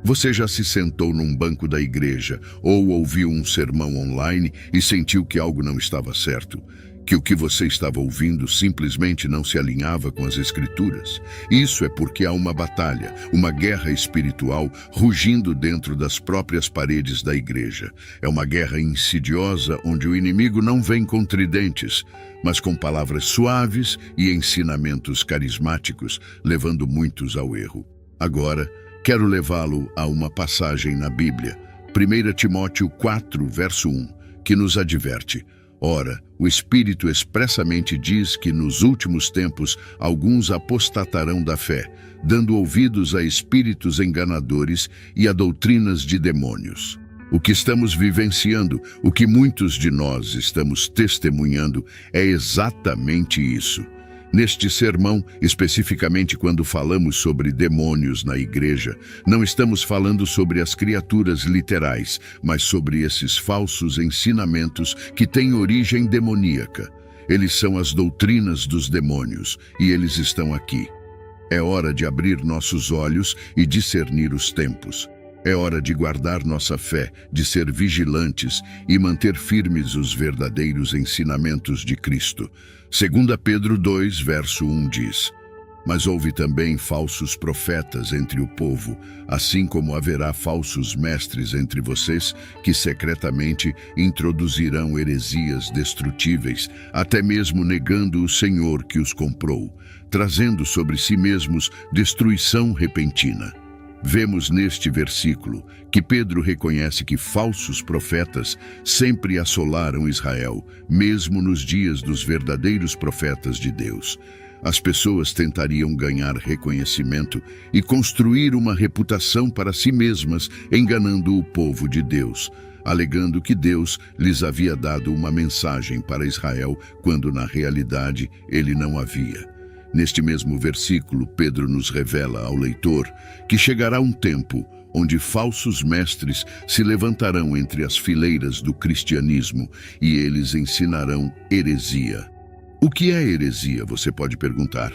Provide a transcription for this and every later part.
Você já se sentou num banco da igreja ou ouviu um sermão online e sentiu que algo não estava certo? Que o que você estava ouvindo simplesmente não se alinhava com as Escrituras? Isso é porque há uma batalha, uma guerra espiritual rugindo dentro das próprias paredes da igreja. É uma guerra insidiosa onde o inimigo não vem com tridentes, mas com palavras suaves e ensinamentos carismáticos, levando muitos ao erro. Agora, quero levá-lo a uma passagem na Bíblia, 1 Timóteo 4, verso 1, que nos adverte: ora, o Espírito expressamente diz que nos últimos tempos alguns apostatarão da fé, dando ouvidos a espíritos enganadores e a doutrinas de demônios. O que estamos vivenciando, o que muitos de nós estamos testemunhando, é exatamente isso. Neste sermão, especificamente quando falamos sobre demônios na igreja, não estamos falando sobre as criaturas literais, mas sobre esses falsos ensinamentos que têm origem demoníaca. Eles são as doutrinas dos demônios, e eles estão aqui. É hora de abrir nossos olhos e discernir os tempos. É hora de guardar nossa fé, de ser vigilantes e manter firmes os verdadeiros ensinamentos de Cristo. 2 Pedro 2, verso 1 diz: mas houve também falsos profetas entre o povo, assim como haverá falsos mestres entre vocês, que secretamente introduzirão heresias destrutíveis, até mesmo negando o Senhor que os comprou, trazendo sobre si mesmos destruição repentina. Vemos neste versículo que Pedro reconhece que falsos profetas sempre assolaram Israel, mesmo nos dias dos verdadeiros profetas de Deus. As pessoas tentariam ganhar reconhecimento e construir uma reputação para si mesmas, enganando o povo de Deus, alegando que Deus lhes havia dado uma mensagem para Israel, quando na realidade ele não havia. Neste mesmo versículo, Pedro nos revela ao leitor que chegará um tempo onde falsos mestres se levantarão entre as fileiras do cristianismo e eles ensinarão heresia. O que é heresia, você pode perguntar?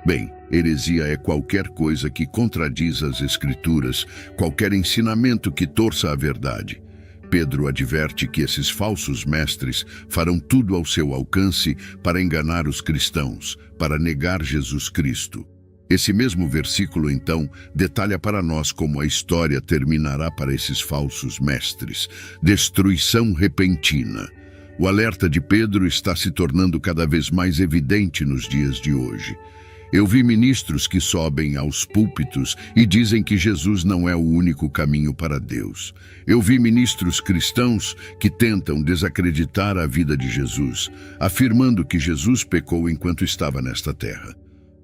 Bem, heresia é qualquer coisa que contradiz as Escrituras, qualquer ensinamento que torça a verdade. Pedro adverte que esses falsos mestres farão tudo ao seu alcance para enganar os cristãos, para negar Jesus Cristo. Esse mesmo versículo, então, detalha para nós como a história terminará para esses falsos mestres: destruição repentina. O alerta de Pedro está se tornando cada vez mais evidente nos dias de hoje. Eu vi ministros que sobem aos púlpitos e dizem que Jesus não é o único caminho para Deus. Eu vi ministros cristãos que tentam desacreditar a vida de Jesus, afirmando que Jesus pecou enquanto estava nesta terra.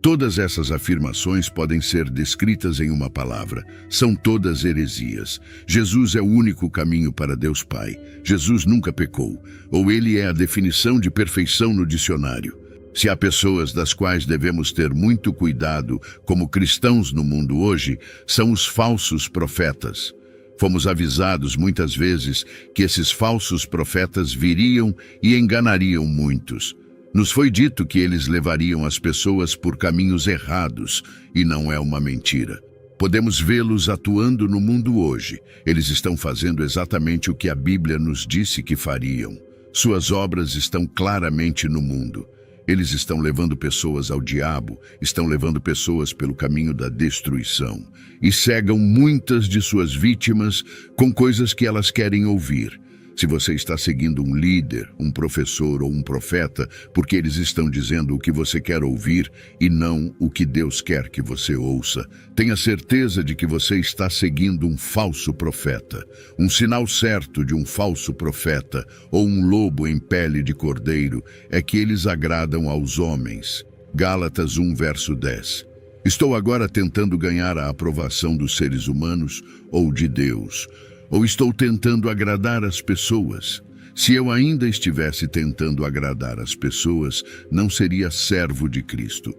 Todas essas afirmações podem ser descritas em uma palavra. São todas heresias. Jesus é o único caminho para Deus Pai. Jesus nunca pecou, ou ele é a definição de perfeição no dicionário. Se há pessoas das quais devemos ter muito cuidado como cristãos no mundo hoje, são os falsos profetas. Fomos avisados muitas vezes que esses falsos profetas viriam e enganariam muitos. Nos foi dito que eles levariam as pessoas por caminhos errados, e não é uma mentira. Podemos vê-los atuando no mundo hoje. Eles estão fazendo exatamente o que a Bíblia nos disse que fariam. Suas obras estão claramente no mundo. Eles estão levando pessoas ao diabo, estão levando pessoas pelo caminho da destruição e cegam muitas de suas vítimas com coisas que elas querem ouvir. Se você está seguindo um líder, um professor ou um profeta, porque eles estão dizendo o que você quer ouvir e não o que Deus quer que você ouça, tenha certeza de que você está seguindo um falso profeta. Um sinal certo de um falso profeta ou um lobo em pele de cordeiro é que eles agradam aos homens. Gálatas 1, verso 10. Estou agora tentando ganhar a aprovação dos seres humanos ou de Deus? Ou estou tentando agradar as pessoas? Se eu ainda estivesse tentando agradar as pessoas, não seria servo de Cristo.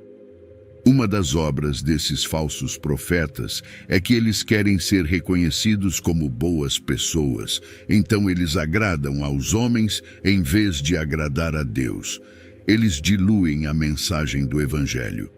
Uma das obras desses falsos profetas é que eles querem ser reconhecidos como boas pessoas, então eles agradam aos homens em vez de agradar a Deus. eles diluem a mensagem do Evangelho.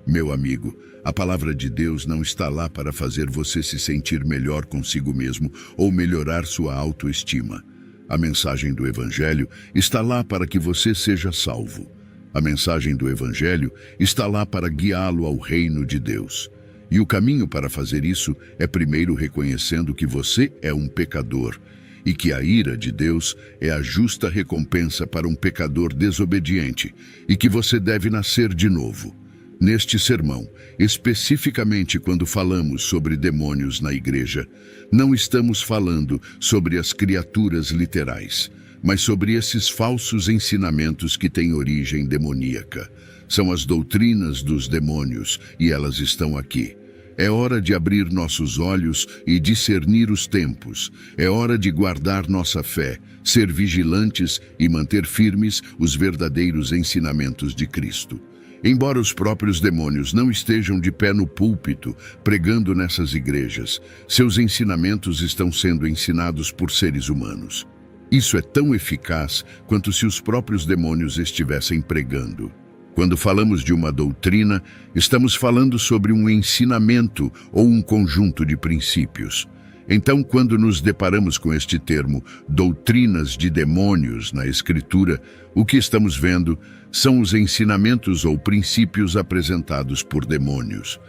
Meu amigo, a palavra de Deus não está lá para fazer você se sentir melhor consigo mesmo ou melhorar sua autoestima. A mensagem do Evangelho está lá para que você seja salvo. A mensagem do Evangelho está lá para guiá-lo ao reino de Deus. E o caminho para fazer isso é primeiro reconhecendo que você é um pecador e que a ira de Deus é a justa recompensa para um pecador desobediente e que você deve nascer de novo. Neste sermão, especificamente quando falamos sobre demônios na igreja, não estamos falando sobre as criaturas literais, mas sobre esses falsos ensinamentos que têm origem demoníaca. São as doutrinas dos demônios e elas estão aqui. É hora de abrir nossos olhos e discernir os tempos. É hora de guardar nossa fé, ser vigilantes e manter firmes os verdadeiros ensinamentos de Cristo. Embora os próprios demônios não estejam de pé no púlpito, pregando nessas igrejas, seus ensinamentos estão sendo ensinados por seres humanos. Isso é tão eficaz quanto se os próprios demônios estivessem pregando. Quando falamos de uma doutrina, estamos falando sobre um ensinamento ou um conjunto de princípios. Então, quando nos deparamos com este termo, doutrinas de demônios na Escritura, o que estamos vendo são os ensinamentos ou princípios apresentados por demônios.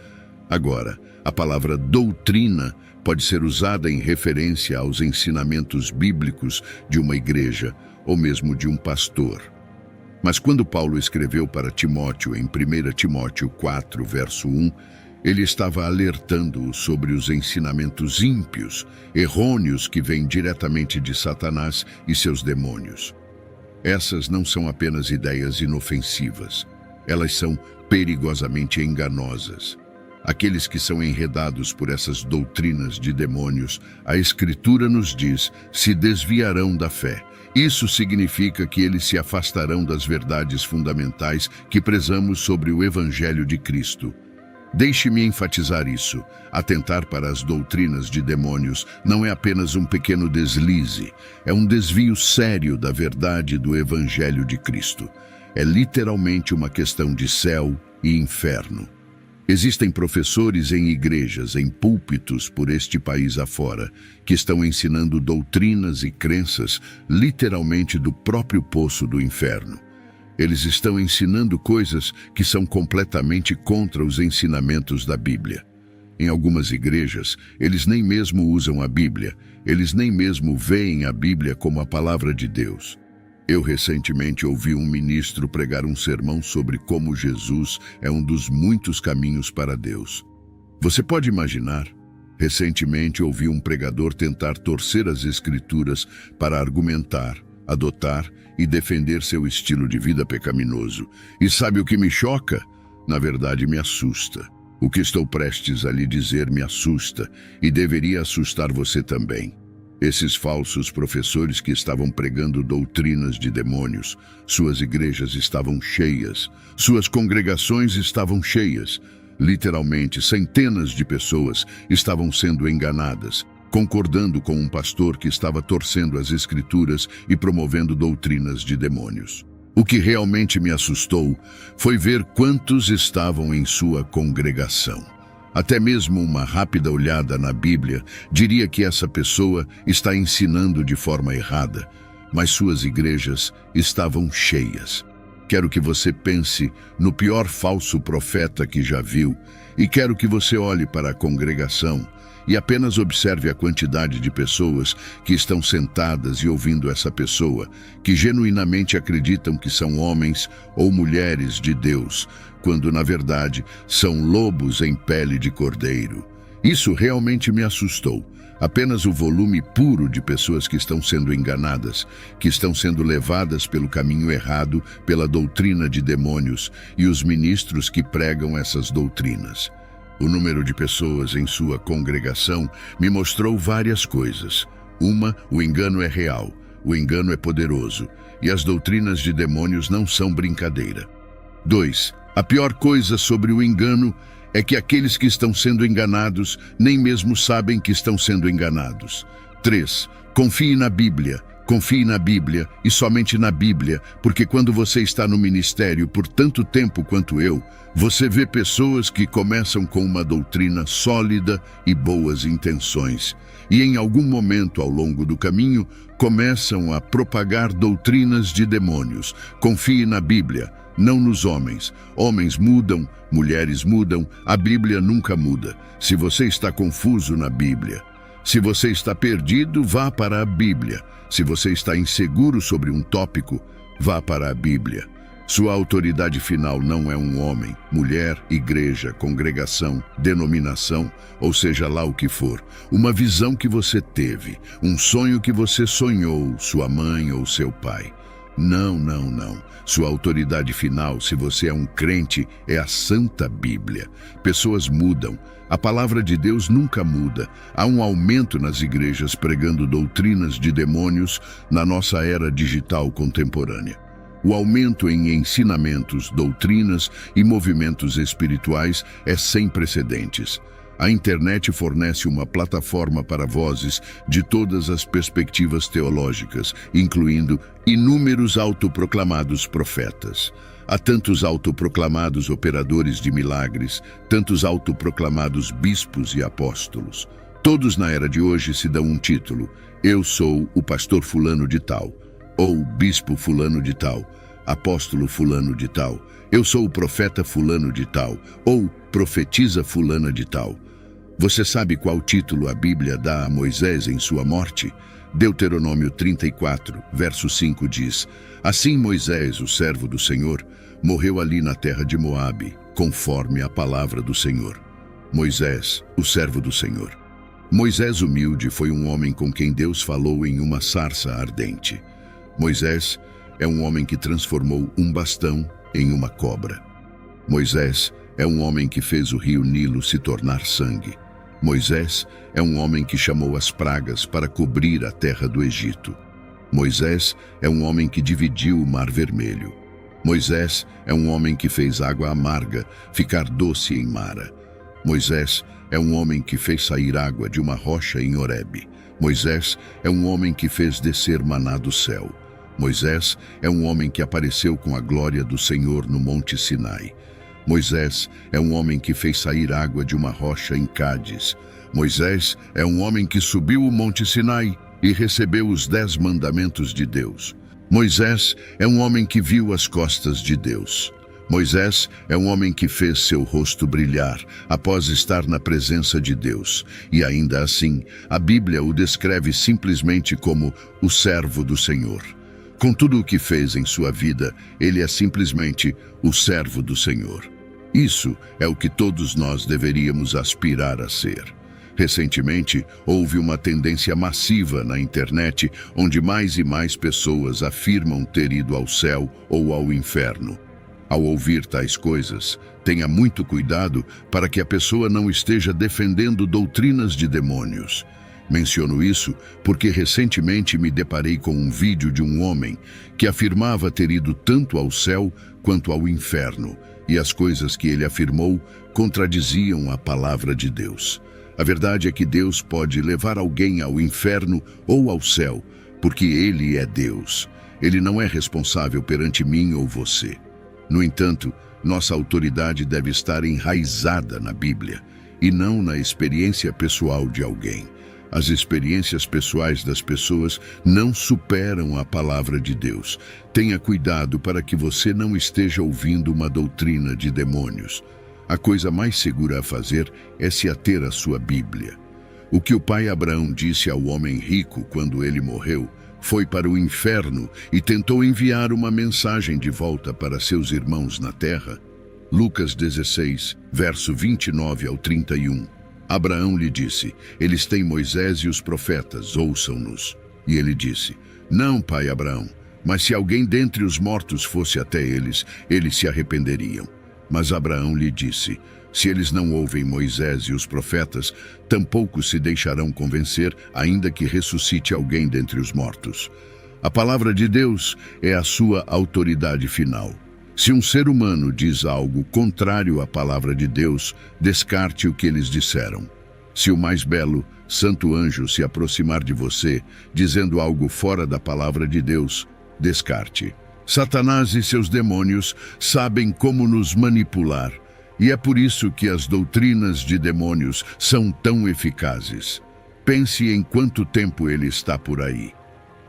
Agora, a palavra doutrina pode ser usada em referência aos ensinamentos bíblicos de uma igreja ou mesmo de um pastor. Mas quando Paulo escreveu para Timóteo em 1 Timóteo 4, verso 1, ele estava alertando-o sobre os ensinamentos ímpios, errôneos que vêm diretamente de Satanás e seus demônios. Essas não são apenas ideias inofensivas, elas são perigosamente enganosas. Aqueles que são enredados por essas doutrinas de demônios, a Escritura nos diz, se desviarão da fé. Isso significa que eles se afastarão das verdades fundamentais que prezamos sobre o Evangelho de Cristo. Deixe-me enfatizar isso. Atentar para as doutrinas de demônios não é apenas um pequeno deslize, é um desvio sério da verdade do Evangelho de Cristo. É literalmente uma questão de céu e inferno. Existem professores em igrejas, em púlpitos por este país afora, que estão ensinando doutrinas e crenças literalmente do próprio poço do inferno. Eles estão ensinando coisas que são completamente contra os ensinamentos da Bíblia. Em algumas igrejas, eles nem mesmo usam a Bíblia, eles nem mesmo veem a Bíblia como a palavra de Deus. Eu recentemente ouvi um ministro pregar um sermão sobre como Jesus é um dos muitos caminhos para Deus. Você pode imaginar? Recentemente ouvi um pregador tentar torcer as Escrituras para argumentar, adotar e defender seu estilo de vida pecaminoso. E sabe o que me choca? Na verdade, me assusta. O que estou prestes a lhe dizer me assusta e deveria assustar você também. Esses falsos professores que estavam pregando doutrinas de demônios, suas igrejas estavam cheias, suas congregações estavam cheias. Literalmente, centenas de pessoas estavam sendo enganadas, concordando com um pastor que estava torcendo as Escrituras e promovendo doutrinas de demônios. O que realmente me assustou foi ver quantos estavam em sua congregação. Até mesmo uma rápida olhada na Bíblia diria que essa pessoa está ensinando de forma errada, mas suas igrejas estavam cheias. Quero que você pense no pior falso profeta que já viu e quero que você olhe para a congregação e apenas observe a quantidade de pessoas que estão sentadas e ouvindo essa pessoa, que genuinamente acreditam que são homens ou mulheres de Deus, quando na verdade são lobos em pele de cordeiro. Isso realmente me assustou. Apenas o volume puro de pessoas que estão sendo enganadas, que estão sendo levadas pelo caminho errado, pela doutrina de demônios e os ministros que pregam essas doutrinas. O número de pessoas em sua congregação me mostrou várias coisas. Uma, o engano é real, o engano é poderoso, e as doutrinas de demônios não são brincadeira. 2. A pior coisa sobre o engano é que aqueles que estão sendo enganados nem mesmo sabem que estão sendo enganados. 3. Confie na Bíblia, Confie na Bíblia e somente na Bíblia, porque quando você está no ministério por tanto tempo quanto eu, você vê pessoas que começam com uma doutrina sólida e boas intenções, e em algum momento ao longo do caminho começam a propagar doutrinas de demônios. Confie na Bíblia, não nos homens. Homens mudam, mulheres mudam, a Bíblia nunca muda. Se você está confuso na Bíblia, se você está perdido, vá para a Bíblia. Se você está inseguro sobre um tópico, vá para a Bíblia. Sua autoridade final não é um homem, mulher, igreja, congregação, denominação, ou seja lá o que for. Uma visão que você teve, um sonho que você sonhou, sua mãe ou seu pai. Não, não, não. Sua autoridade final, se você é um crente, é a Santa Bíblia. Pessoas mudam. A palavra de Deus nunca muda. Há um aumento nas igrejas pregando doutrinas de demônios na nossa era digital contemporânea. O aumento em ensinamentos, doutrinas e movimentos espirituais é sem precedentes. A internet fornece uma plataforma para vozes de todas as perspectivas teológicas, incluindo inúmeros autoproclamados profetas. Há tantos autoproclamados operadores de milagres, tantos autoproclamados bispos e apóstolos. Todos na era de hoje se dão um título: eu sou o pastor fulano de tal, ou bispo fulano de tal, apóstolo fulano de tal, eu sou o profeta fulano de tal, ou profetisa fulana de tal. Você sabe qual título a Bíblia dá a Moisés em sua morte? Deuteronômio 34, verso 5 diz: assim Moisés, o servo do Senhor, morreu ali na terra de Moabe, conforme a palavra do Senhor. Moisés, o servo do Senhor. Moisés humilde foi um homem com quem Deus falou em uma sarça ardente. Moisés é um homem que transformou um bastão em uma cobra. Moisés é um homem que fez o rio Nilo se tornar sangue. Moisés é um homem que chamou as pragas para cobrir a terra do Egito. Moisés é um homem que dividiu o Mar Vermelho. Moisés é um homem que fez água amarga ficar doce em Mara. Moisés é um homem que fez sair água de uma rocha em Horebe. Moisés é um homem que fez descer maná do céu. Moisés é um homem que apareceu com a glória do Senhor no Monte Sinai. Moisés é um homem que fez sair água de uma rocha em Cádiz. Moisés é um homem que subiu o Monte Sinai e recebeu os 10 mandamentos de Deus. Moisés é um homem que viu as costas de Deus. Moisés é um homem que fez seu rosto brilhar após estar na presença de Deus. E ainda assim, a Bíblia o descreve simplesmente como o servo do Senhor. Com tudo o que fez em sua vida, ele é simplesmente o servo do Senhor. Isso é o que todos nós deveríamos aspirar a ser. Recentemente, houve uma tendência massiva na internet onde mais e mais pessoas afirmam ter ido ao céu ou ao inferno. Ao ouvir tais coisas, tenha muito cuidado para que a pessoa não esteja defendendo doutrinas de demônios. Menciono isso porque recentemente me deparei com um vídeo de um homem que afirmava ter ido tanto ao céu quanto ao inferno, e as coisas que ele afirmou contradiziam a palavra de Deus. A verdade é que Deus pode levar alguém ao inferno ou ao céu, porque Ele é Deus. Ele não é responsável perante mim ou você. No entanto, nossa autoridade deve estar enraizada na Bíblia e não na experiência pessoal de alguém. As experiências pessoais das pessoas não superam a palavra de Deus. Tenha cuidado para que você não esteja ouvindo uma doutrina de demônios. A coisa mais segura a fazer é se ater à sua Bíblia. O que o pai Abraão disse ao homem rico quando ele morreu foi para o inferno e tentou enviar uma mensagem de volta para seus irmãos na terra. Lucas 16, verso 29 ao 31. Abraão lhe disse: eles têm Moisés e os profetas, ouçam-nos. E ele disse: não, pai Abraão, mas se alguém dentre os mortos fosse até eles, eles se arrependeriam. Mas Abraão lhe disse: se eles não ouvem Moisés e os profetas, tampouco se deixarão convencer, ainda que ressuscite alguém dentre os mortos. A palavra de Deus é a sua autoridade final. Se um ser humano diz algo contrário à palavra de Deus, descarte o que eles disseram. Se o mais belo, santo anjo se aproximar de você, dizendo algo fora da palavra de Deus, descarte. Satanás e seus demônios sabem como nos manipular, e é por isso que as doutrinas de demônios são tão eficazes. Pense em quanto tempo ele está por aí.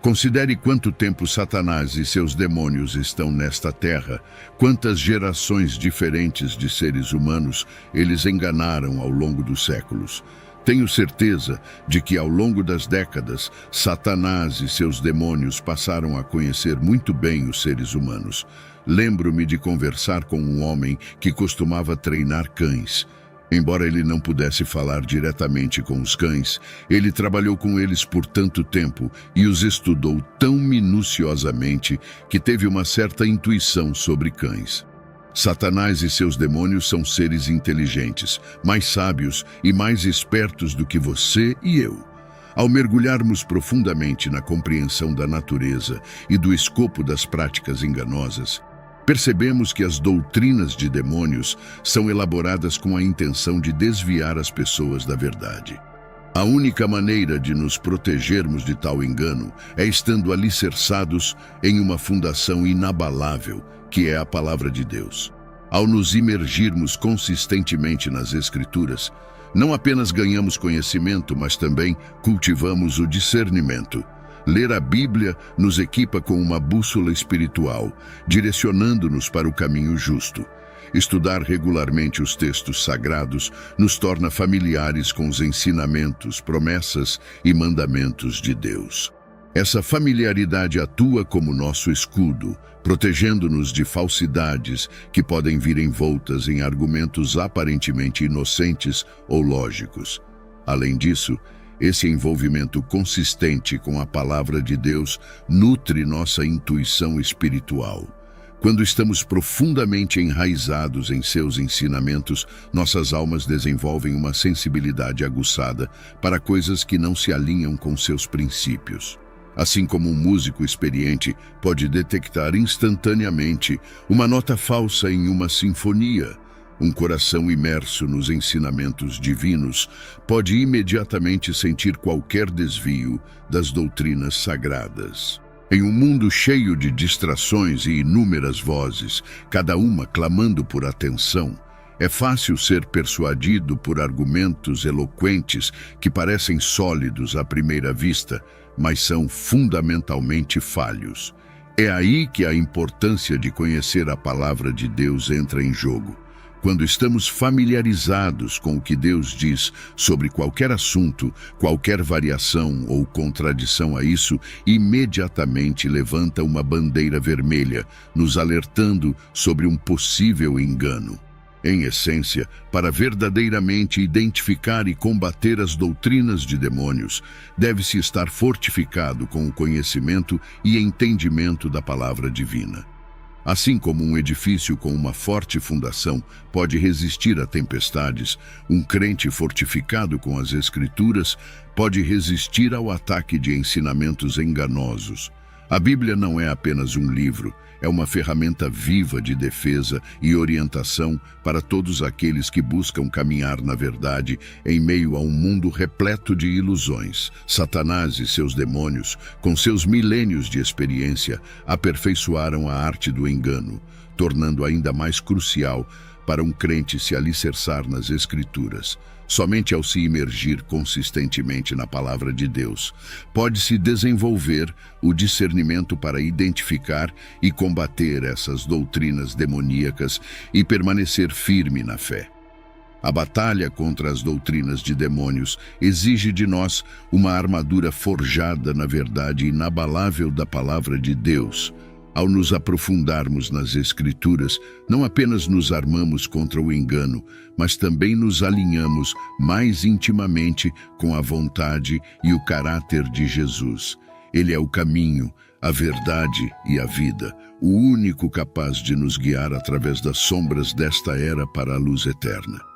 Considere quanto tempo Satanás e seus demônios estão nesta terra, quantas gerações diferentes de seres humanos eles enganaram ao longo dos séculos. Tenho certeza de que ao longo das décadas, Satanás e seus demônios passaram a conhecer muito bem os seres humanos. Lembro-me de conversar com um homem que costumava treinar cães. Embora ele não pudesse falar diretamente com os cães, ele trabalhou com eles por tanto tempo e os estudou tão minuciosamente que teve uma certa intuição sobre cães. Satanás e seus demônios são seres inteligentes, mais sábios e mais espertos do que você e eu. Ao mergulharmos profundamente na compreensão da natureza e do escopo das práticas enganosas, percebemos que as doutrinas de demônios são elaboradas com a intenção de desviar as pessoas da verdade. A única maneira de nos protegermos de tal engano é estando alicerçados em uma fundação inabalável, que é a palavra de Deus. Ao nos imergirmos consistentemente nas Escrituras, não apenas ganhamos conhecimento, mas também cultivamos o discernimento. Ler a Bíblia nos equipa com uma bússola espiritual, direcionando-nos para o caminho justo. Estudar regularmente os textos sagrados nos torna familiares com os ensinamentos, promessas e mandamentos de Deus. Essa familiaridade atua como nosso escudo, protegendo-nos de falsidades que podem vir envoltas em argumentos aparentemente inocentes ou lógicos. Além disso, esse envolvimento consistente com a palavra de Deus nutre nossa intuição espiritual. Quando estamos profundamente enraizados em seus ensinamentos, nossas almas desenvolvem uma sensibilidade aguçada para coisas que não se alinham com seus princípios. Assim como um músico experiente pode detectar instantaneamente uma nota falsa em uma sinfonia, um coração imerso nos ensinamentos divinos pode imediatamente sentir qualquer desvio das doutrinas sagradas. Em um mundo cheio de distrações e inúmeras vozes, cada uma clamando por atenção, é fácil ser persuadido por argumentos eloquentes que parecem sólidos à primeira vista, mas são fundamentalmente falhos. É aí que a importância de conhecer a palavra de Deus entra em jogo. Quando estamos familiarizados com o que Deus diz sobre qualquer assunto, qualquer variação ou contradição a isso, imediatamente levanta uma bandeira vermelha, nos alertando sobre um possível engano. Em essência, para verdadeiramente identificar e combater as doutrinas de demônios, deve-se estar fortificado com o conhecimento e entendimento da palavra divina. Assim como um edifício com uma forte fundação pode resistir a tempestades, um crente fortificado com as Escrituras pode resistir ao ataque de ensinamentos enganosos. A Bíblia não é apenas um livro, é uma ferramenta viva de defesa e orientação para todos aqueles que buscam caminhar na verdade em meio a um mundo repleto de ilusões. Satanás e seus demônios, com seus milênios de experiência, aperfeiçoaram a arte do engano, tornando ainda mais crucial para um crente se alicerçar nas Escrituras. Somente ao se imergir consistentemente na palavra de Deus, pode-se desenvolver o discernimento para identificar e combater essas doutrinas demoníacas e permanecer firme na fé. A batalha contra as doutrinas de demônios exige de nós uma armadura forjada na verdade inabalável da palavra de Deus. Ao nos aprofundarmos nas Escrituras, não apenas nos armamos contra o engano, mas também nos alinhamos mais intimamente com a vontade e o caráter de Jesus. Ele é o caminho, a verdade e a vida, o único capaz de nos guiar através das sombras desta era para a luz eterna.